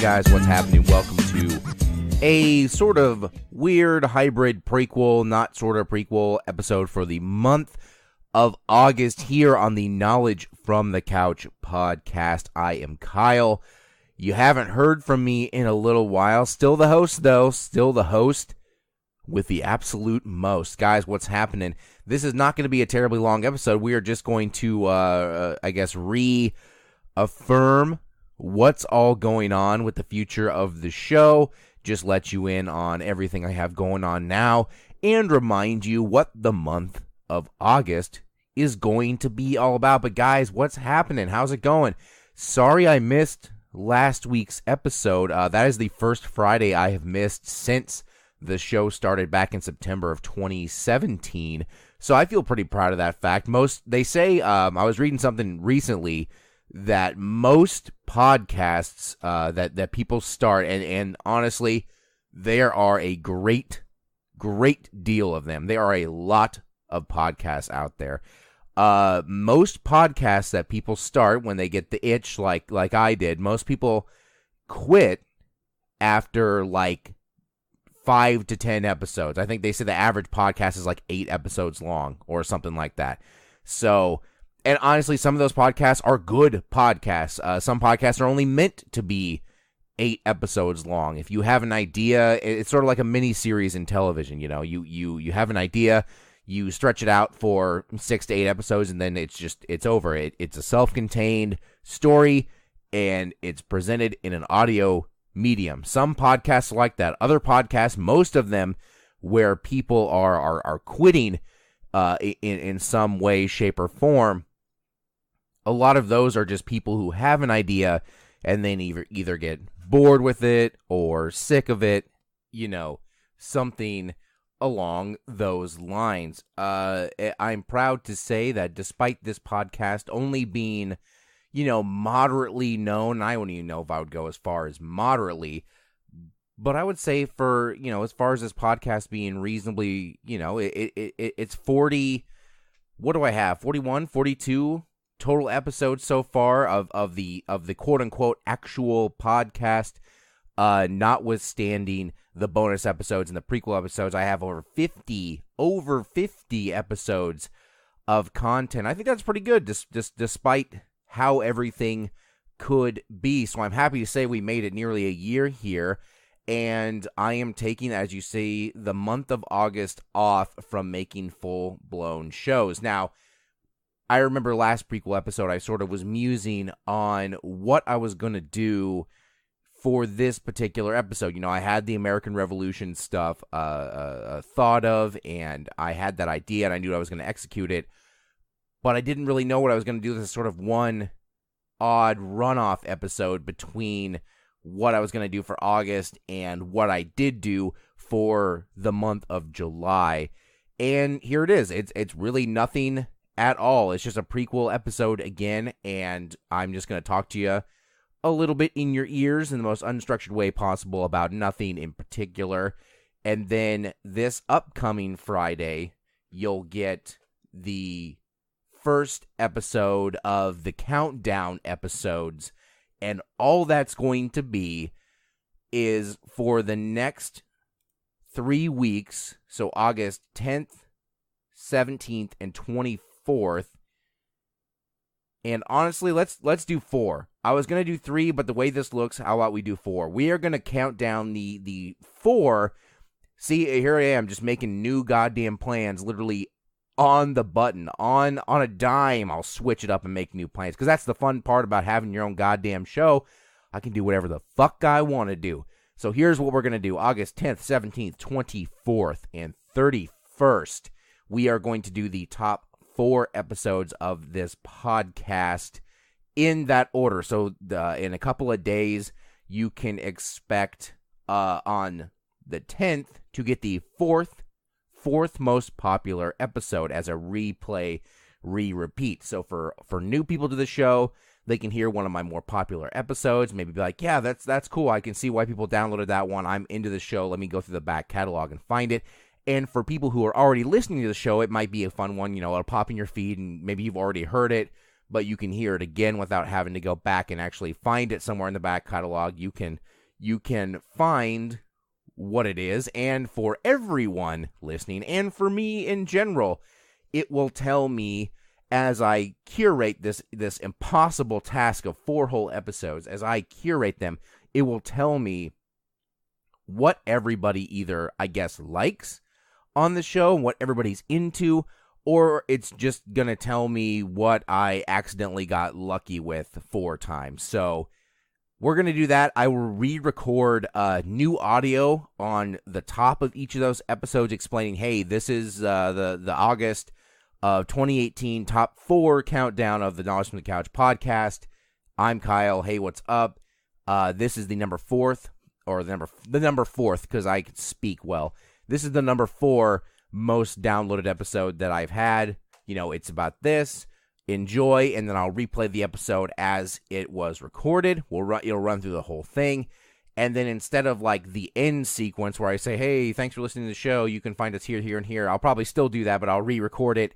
guys, what's happening? Welcome to a sort of weird hybrid prequel, not sort of prequel episode for the month of August here on the Knowledge from the Couch podcast. I am Kyle. You haven't heard from me in a little while. Still the host, though. Still the host with the absolute most. Guys, what's happening? This is not going to be a terribly long episode. We are just going to, reaffirm what's all going on with the future of the show. Just let you in on everything I have going on now and remind you what the month of August is going to be all about. But guys, what's happening? How's it going? Sorry I missed last week's episode. That is the first Friday I have missed since the show started back in September of 2017. So I feel pretty proud of that fact. They say, I was reading something recently that most podcasts that people start, and honestly, there are a great deal of them. There are a lot of podcasts out there. Most podcasts that people start when they get the itch, like I did, most people quit after like 5 to 10 episodes. I think they say the average podcast is like 8 episodes long or something like that. So, and honestly, some of those podcasts are good podcasts. Some podcasts are only meant to be 8 episodes long. If you have an idea, it's sort of like a mini series in television. You know, you have an idea, you stretch it out for 6 to 8 episodes, and then it's over. It's a self-contained story, and it's presented in an audio medium. Some podcasts are like that. Other podcasts, most of them, where people are quitting in some way, shape, or form, a lot of those are just people who have an idea and then either get bored with it or sick of it, something along those lines. I'm proud to say that despite this podcast only being, moderately known, I don't even know if I would go as far as moderately, but I would say for, as far as this podcast being reasonably, it's 40, what do I have? 41, 42 total episodes so far of the quote unquote actual podcast, notwithstanding the bonus episodes and the prequel episodes. I have over 50 episodes of content. I think that's pretty good, just despite how everything could be. So I'm happy to say we made it nearly a year here, and I am taking, as you see, the month of August off from making full-blown shows. Now, I remember last prequel episode, I sort of was musing on what I was going to do for this particular episode. I had the American Revolution stuff thought of, and I had that idea, and I knew I was going to execute it, but I didn't really know what I was going to do. This is sort of one odd runoff episode between what I was going to do for August and what I did do for the month of July. And here it is. It's really nothing at all. It's just a prequel episode again, and I'm just going to talk to you a little bit in your ears in the most unstructured way possible about nothing in particular. And then this upcoming Friday, you'll get the first episode of the countdown episodes, and all that's going to be is for the next 3 weeks, so August 10th, 17th, and 24th. And honestly, let's do 4. I was going to do 3, but the way this looks, how about we do 4? We are going to count down the 4. See, here I am just making new goddamn plans, literally on the button, on a dime. I'll switch it up and make new plans, because that's the fun part about having your own goddamn show. I can do whatever the fuck I want to do. So here's what we're going to do. August 10th, 17th, 24th, and 31st. We are going to do the top 4 episodes of this podcast in that order. So in a couple of days, you can expect on the 10th to get the fourth most popular episode as a replay, re-repeat. So for new people to the show, they can hear one of my more popular episodes, maybe be like, yeah, that's cool. I can see why people downloaded that one. I'm into the show. Let me go through the back catalog and find it. And for people who are already listening to the show, it might be a fun one. It'll pop in your feed, and maybe you've already heard it. but you can hear it again without having to go back and actually find it somewhere in the back catalog. You can find what it is, and for everyone listening, and for me in general, it will tell me as I curate this impossible task of 4 whole episodes. As I curate them, it will tell me what everybody either, I guess, likes on the show, what everybody's into, or it's just going to tell me what I accidentally got lucky with 4 times. So we're going to do that. I will re-record new audio on the top of each of those episodes explaining, hey, this is the August of 2018 top 4 countdown of the Knowledge from the Couch podcast. I'm Kyle. Hey, what's up? This is the number 4th, or the number 4th, because I can speak well. This is the number 4 most downloaded episode that I've had. You know, it's about this. Enjoy, and then I'll replay the episode as it was recorded. It'll run through the whole thing. And then instead of like the end sequence where I say, hey, thanks for listening to the show, you can find us here, here, and here, I'll probably still do that, but I'll re-record it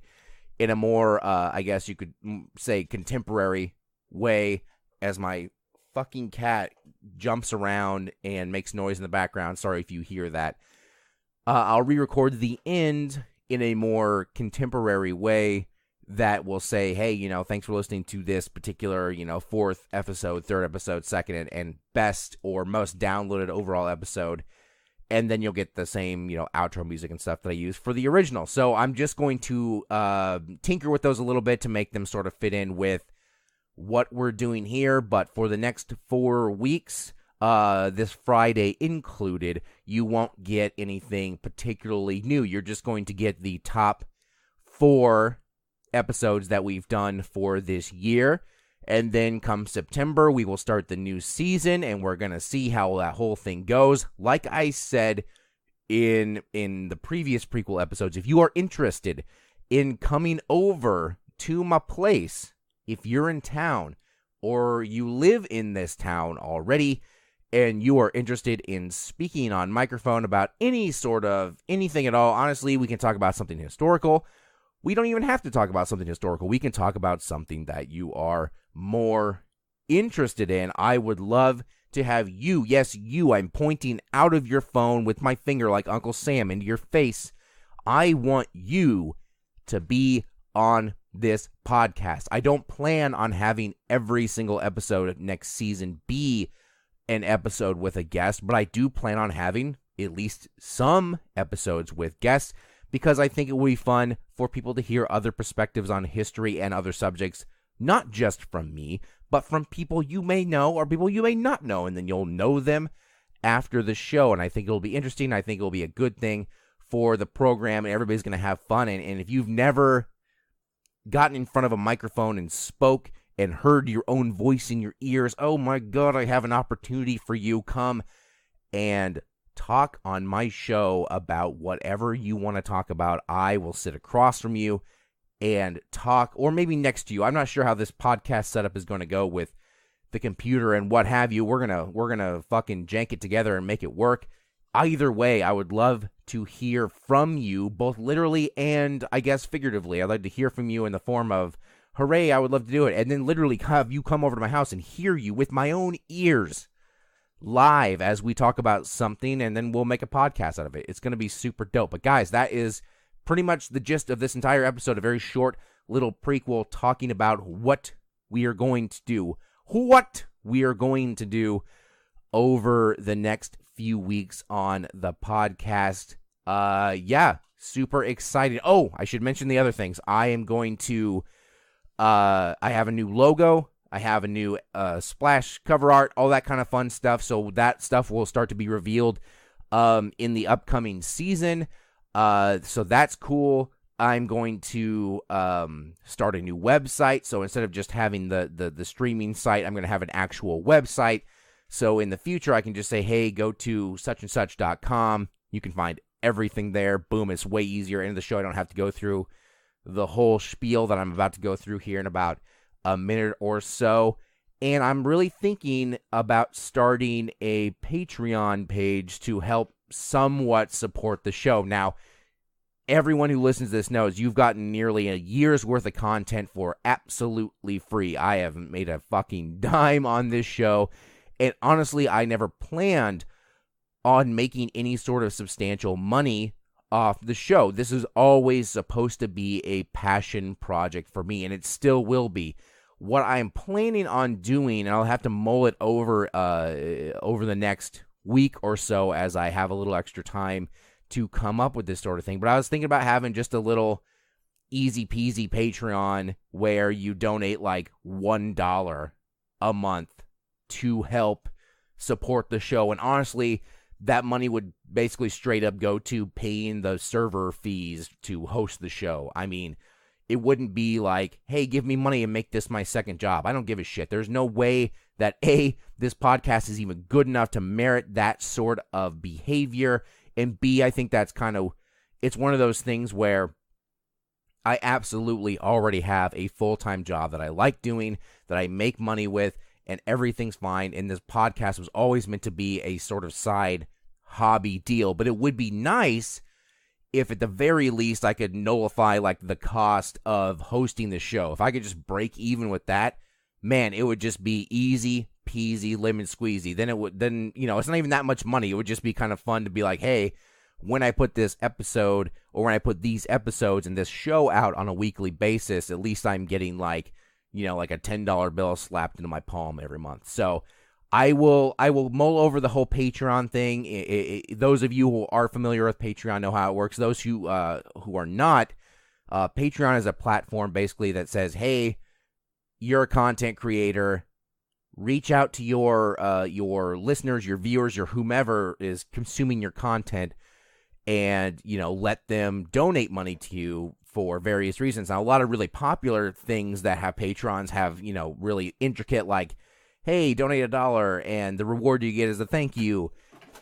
in a more, I guess you could say, contemporary way, as my fucking cat jumps around and makes noise in the background. Sorry if you hear that. I'll re-record the end in a more contemporary way that will say, hey, you know, thanks for listening to this particular, you know, 4th episode, 3rd episode, 2nd, and best or most downloaded overall episode. And then you'll get the same, you know, outro music and stuff that I use for the original. So I'm just going to tinker with those a little bit to make them sort of fit in with what we're doing here. But for the next 4 weeks, this Friday included, you won't get anything particularly new. You're just going to get the top 4 episodes that we've done for this year. And then come September, we will start the new season, and we're going to see how that whole thing goes. Like I said in the previous prequel episodes, if you are interested in coming over to my place, if you're in town or you live in this town already, and you are interested in speaking on microphone about any sort of anything at all, honestly, we can talk about something historical. We don't even have to talk about something historical. We can talk about something that you are more interested in. I would love to have you, yes, you, I'm pointing out of your phone with my finger like Uncle Sam into your face. I want you to be on this podcast. I don't plan on having every single episode of next season be an episode with a guest, but I do plan on having at least some episodes with guests, because I think it will be fun for people to hear other perspectives on history and other subjects, not just from me, but from people you may know or people you may not know, and then you'll know them after the show. And I think it'll be interesting. I think it'll be a good thing for the program, and everybody's going to have fun. And if you've never gotten in front of a microphone and spoke and heard your own voice in your ears, oh my God, I have an opportunity for you. Come and talk on my show about whatever you want to talk about. I will sit across from you and talk, or maybe next to you. I'm not sure how this podcast setup is going to go with the computer and what have you. We're gonna fucking jank it together and make it work. Either way, I would love to hear from you, both literally and I guess figuratively. I'd like to hear from you in the form of, hooray, I would love to do it, and then literally have you come over to my house and hear you with my own ears live as we talk about something, and then we'll make a podcast out of it. It's going to be super dope. But guys, that is pretty much the gist of this entire episode, a very short little prequel talking about what we are going to do. What we are going to do over the next few weeks on the podcast. Yeah, super excited. Oh, I should mention the other things. I am going to, I have a new logo. I have a new splash cover art, all that kind of fun stuff. So that stuff will start to be revealed in the upcoming season. So that's cool. I'm going to start a new website. So instead of just having the streaming site, I'm going to have an actual website. So in the future, I can just say, hey, go to suchandsuch.com. You can find everything there. Boom, it's way easier. End of the show, I don't have to go through the whole spiel that I'm about to go through here in about a minute or so. And I'm really thinking about starting a Patreon page to help somewhat support the show. Now, everyone who listens to this knows you've gotten nearly a year's worth of content for absolutely free. I haven't made a fucking dime on this show. And honestly, I never planned on making any sort of substantial money off the show. This is always supposed to be a passion project for me, and it still will be. What I'm planning on doing, and I'll have to mull it over the next week or so as I have a little extra time to come up with this sort of thing. But I was thinking about having just a little easy peasy Patreon where you donate like $1 a month to help support the show. And honestly, that money would basically straight up go to paying the server fees to host the show. I mean, it wouldn't be like, hey, give me money and make this my second job. I don't give a shit. There's no way that A, this podcast is even good enough to merit that sort of behavior. And B, I think that's it's one of those things where I absolutely already have a full-time job that I like doing, that I make money with, and everything's fine. And this podcast was always meant to be a sort of side hobby deal. But it would be nice if at the very least I could nullify like the cost of hosting the show. If I could just break even with that, man, it would just be easy peasy lemon squeezy. Then it's not even that much money. It would just be kind of fun to be like, hey, when I put this episode or when I put these episodes and this show out on a weekly basis, at least I'm getting like a $10 bill slapped into my palm every month. So I will mull over the whole Patreon thing. Those of you who are familiar with Patreon know how it works. Those who are not, Patreon is a platform basically that says, hey, you're a content creator. Reach out to your listeners, your viewers, your whomever is consuming your content, and let them donate money to you for various reasons. Now, a lot of really popular things that have patrons have really intricate, like, hey, donate $1 and the reward you get is a thank you.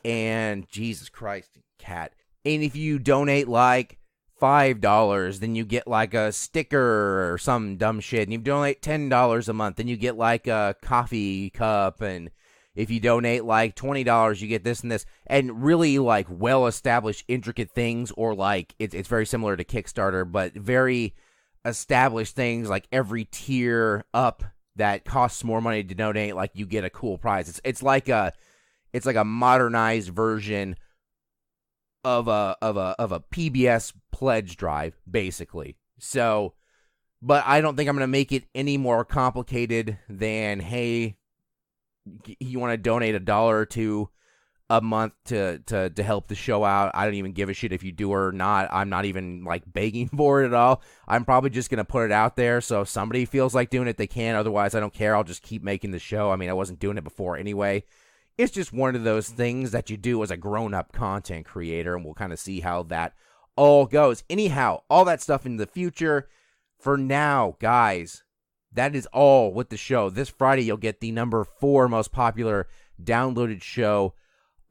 And Jesus Christ, cat. And if you donate like $5, then you get like a sticker or some dumb shit. And if you donate $10 a month, then you get like a coffee cup. And if you donate like $20, you get this and this. And really like well-established, intricate things, or like it's very similar to Kickstarter, but very established things like every tier up that costs more money to donate, like you get a cool prize. It's like a modernized version of a PBS pledge drive, basically. So, but I don't think I'm going to make it any more complicated than, hey, you want to donate $1 or $2 a month to help the show out. I don't even give a shit if you do or not. I'm not even like begging for it at all. I'm probably just going to put it out there. So if somebody feels like doing it, they can. Otherwise, I don't care. I'll just keep making the show. I mean, I wasn't doing it before anyway. It's just one of those things that you do as a grown-up content creator, and we'll kind of see how that all goes. Anyhow, all that stuff in the future. For now, guys, that is all with the show. This Friday, you'll get the number 4 most popular downloaded show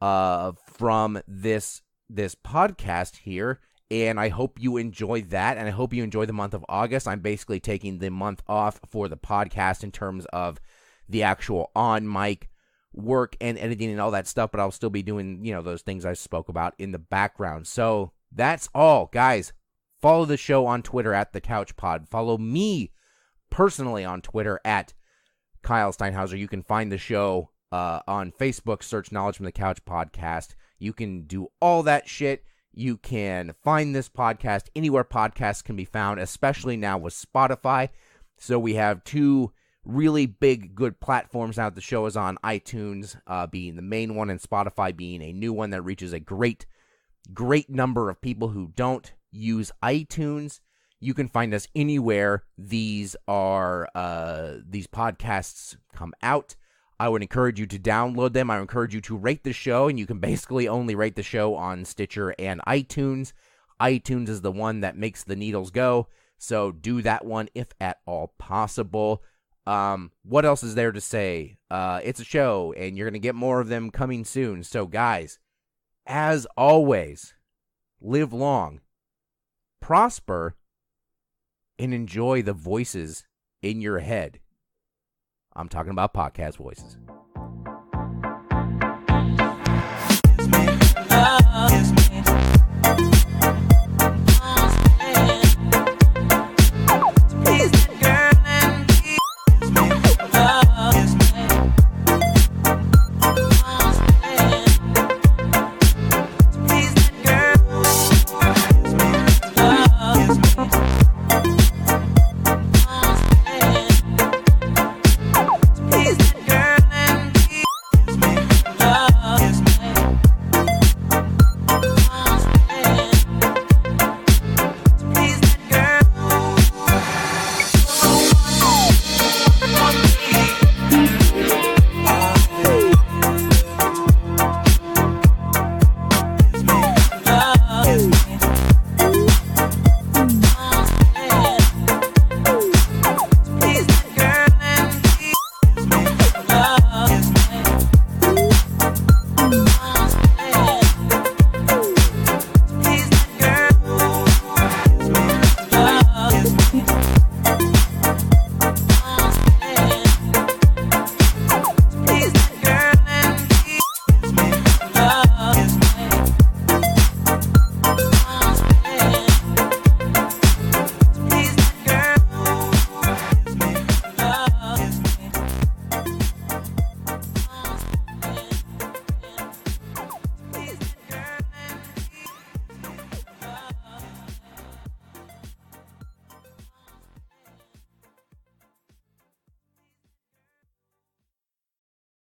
from this podcast here, and I hope you enjoy that, and I hope you enjoy the month of August. I'm basically taking the month off for the podcast in terms of the actual on-mic work and editing and all that stuff, but I'll still be doing, those things I spoke about in the background. So that's all, guys. Follow the show on Twitter at The Couch Pod. Follow me personally on Twitter at Kyle Steinhauser. You can find the show on Facebook, search Knowledge from the Couch Podcast. You can do all that shit. You can find this podcast anywhere podcasts can be found, especially now with Spotify. So we have 2 really big, good platforms now. The show is on iTunes being the main one, and Spotify being a new one that reaches a great number of people who don't use iTunes. You can find us anywhere these podcasts come out. I would encourage you to download them. I would encourage you to rate the show, and you can basically only rate the show on Stitcher and iTunes. iTunes is the one that makes the needles go, so do that one if at all possible. What else is there to say? It's a show, and you're going to get more of them coming soon. So, guys, as always, live long, prosper, and enjoy the voices in your head. I'm talking about podcast voices.